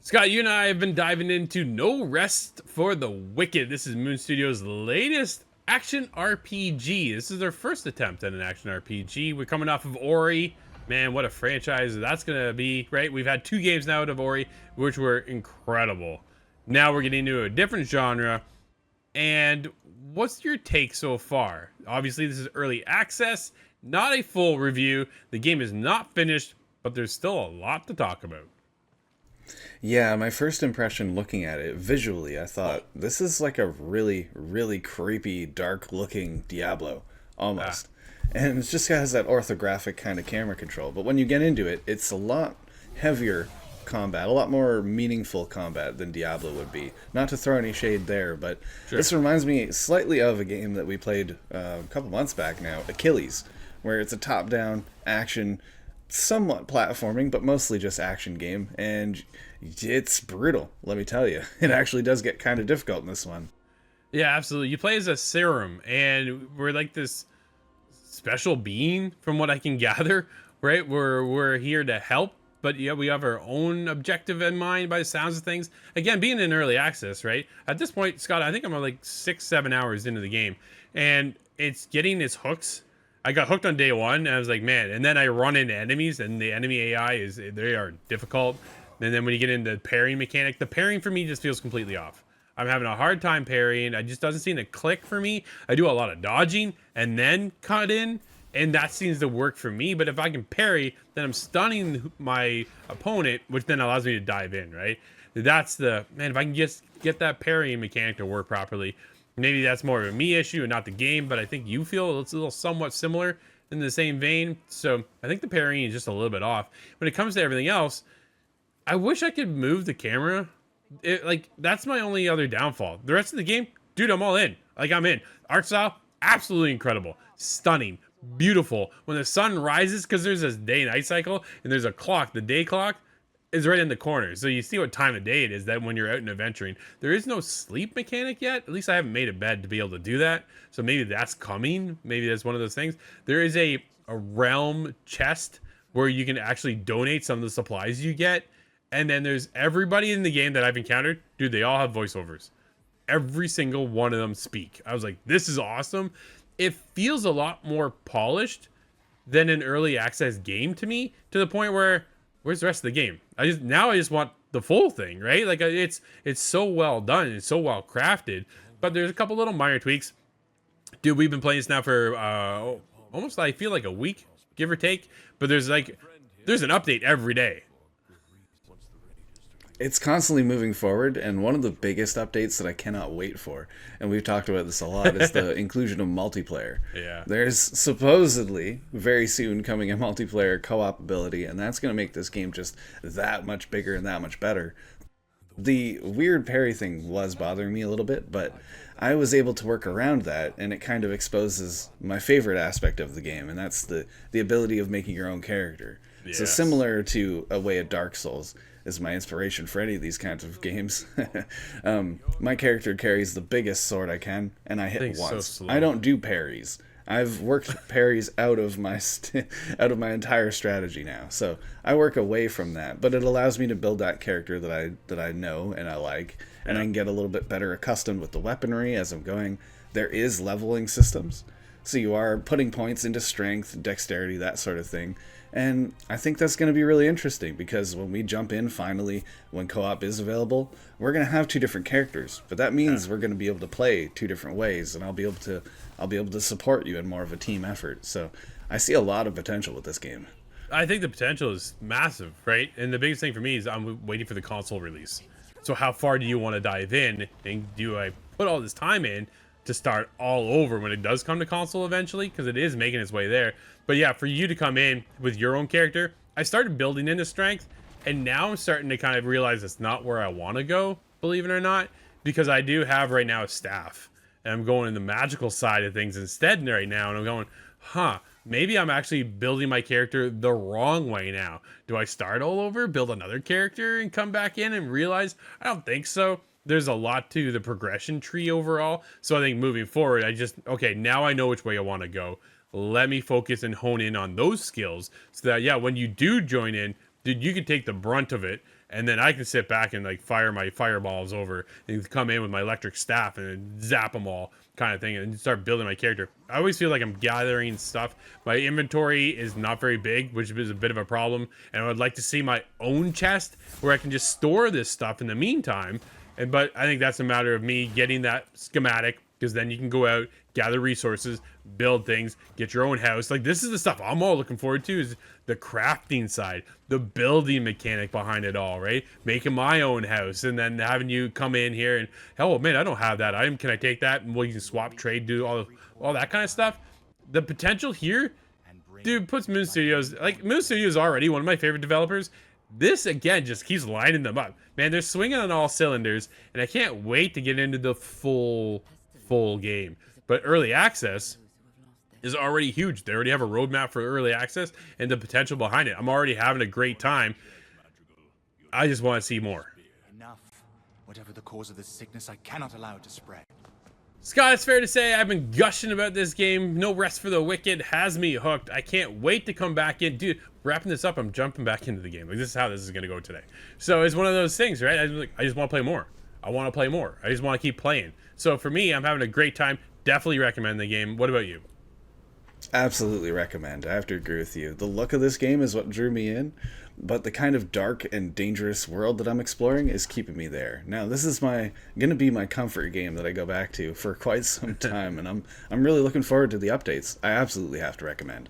Scott, you and I have been diving into No Rest for the Wicked. This is Moon Studios' latest action RPG. This is their first attempt at an action RPG. We're coming off of Ori. Man, what a franchise that's going to be, right? We've had 2 games now out of Ori, which were incredible. Now we're getting into a different genre. And what's your take so far? Obviously, this is early access, not a full review. The game is not finished, but there's still a lot to talk about. Yeah, my first impression looking at it visually, I thought this is like a really, really creepy, dark looking Diablo, almost. And it just has that orthographic kind of camera control. But when you get into it, it's a lot heavier combat, a lot more meaningful combat than Diablo would be. Not to throw any shade there, but Sure. this reminds me slightly of a game that we played a couple months back now, Achilles, where it's a top-down action, somewhat platforming, but mostly just action game, and it's brutal, let me tell you. It actually does get kind of difficult in this one. Yeah, absolutely. You play as a serum, and we're like this special being, from what I can gather, right? We're here to help, but yeah, we have our own objective in mind by the sounds of things. Again, being in early access, right? At this point, Scott, I think I'm like 6-7 hours into the game, and it's getting its hooks. I got hooked on day one, and I was like, man. And then I run into enemies, and the enemy AI they are difficult. And then when you get into parrying mechanic, the parrying for me just feels completely off. I'm having a hard time parrying. It just doesn't seem to click for me. I do a lot of dodging and then cut in, and that seems to work for me. But if I can parry, then I'm stunning my opponent, which then allows me to dive in, right? That's the, man, if I can just get that parrying mechanic to work properly, maybe that's more of a me issue and not the game, but I think you feel it's a little somewhat similar in the same vein. So I think the parrying is just a little bit off. When it comes to everything else, I wish I could move the camera. Like, that's my only other downfall. The rest of the game, dude, I'm all in. Like, I'm in. Art style, absolutely incredible. Stunning. Beautiful. When the sun rises, because there's this day-night cycle, and there's a clock, the day clock is right in the corner. So you see what time of day it is that when you're out and adventuring. There is no sleep mechanic yet. At least I haven't made a bed to be able to do that. So maybe that's coming. Maybe that's one of those things. There is a realm chest where you can actually donate some of the supplies you get. And then there's everybody in the game that I've encountered. Dude, they all have voiceovers. Every single one of them speak. I was like, this is awesome. It feels a lot more polished than an early access game to me, to the point where, where's the rest of the game? I just want the full thing, right? Like, it's so well done. It's so well crafted. But there's a couple little minor tweaks. Dude, we've been playing this now for almost, I feel like, a week, give or take. But there's an update every day. It's constantly moving forward, and one of the biggest updates that I cannot wait for, and we've talked about this a lot, is the inclusion of multiplayer. Yeah. There's supposedly very soon coming a multiplayer co-op ability, and that's going to make this game just that much bigger and that much better. The weird parry thing was bothering me a little bit, but I was able to work around that, and it kind of exposes my favorite aspect of the game, and that's the ability of making your own character. Yes. So similar to a way of Dark Souls is my inspiration for any of these kinds of games. My character carries the biggest sword I can, and I hit once. So I don't do parries. I've worked parries out of my entire strategy now, so I work away from that. But it allows me to build that character that I know and I like, and I can get a little bit better accustomed with the weaponry as I'm going. There is leveling systems, so you are putting points into strength, dexterity, that sort of thing. And I think that's going to be really interesting, because when we jump in finally, when co-op is available, we're going to have 2 different characters. But that means we're going to be able to play 2 different ways, and I'll be able to support you in more of a team effort. So I see a lot of potential with this game. I think the potential is massive, right? And the biggest thing for me is I'm waiting for the console release. So how far do you want to dive in, and do I put all this time in to start all over when it does come to console eventually? Because it is making its way there. But yeah, for you to come in with your own character, I started building into strength, and now I'm starting to kind of realize it's not where I want to go, believe it or not, because I do have right now a staff, and I'm going in the magical side of things instead right now, and I'm going, maybe I'm actually building my character the wrong way now. Do I start all over, build another character, and come back in and realize? I don't think so. There's a lot to the progression tree overall, so I think moving forward, okay, now I know which way I want to go. Let me focus and hone in on those skills, so that, yeah, when you do join in, dude, you can take the brunt of it and then I can sit back and like fire my fireballs over and come in with my electric staff and then zap them all, kind of thing, and start building my character. I always feel like I'm gathering stuff. My inventory is not very big, which is a bit of a problem, and I would like to see my own chest where I can just store this stuff in the meantime. But I think that's a matter of me getting that schematic, because then you can go out, gather resources, build things, get your own house. Like, this is the stuff I'm all looking forward to, is the crafting side, the building mechanic behind it all, right? Making my own house, and then having you come in here and, oh man, I don't have that item. Can I take that? And we can swap, trade, do all that kind of stuff. The potential here, dude, puts Moon Studios, like, Moon Studios is already one of my favorite developers. This, again, just keeps lining them up. Man, they're swinging on all cylinders, and I can't wait to get into the full game. But early access is already huge. They already have a roadmap for early access and the potential behind it. I'm already having a great time. I just want to see more. Enough. Whatever the cause of this sickness, I cannot allow it to spread. Scott, it's fair to say I've been gushing about this game. No Rest for the Wicked has me hooked. I can't wait to come back in. Dude, wrapping this up, I'm jumping back into the game. Like, this is how this is going to go today. So it's one of those things, right? I just want to play more. I want to play more. I just want to keep playing. So for me, I'm having a great time. Definitely recommend the game. What about you? Absolutely recommend. I have to agree with you. The look of this game is what drew me in, but the kind of dark and dangerous world that I'm exploring is keeping me there. Now, this is going to be my comfort game that I go back to for quite some time, and I'm really looking forward to the updates. I absolutely have to recommend.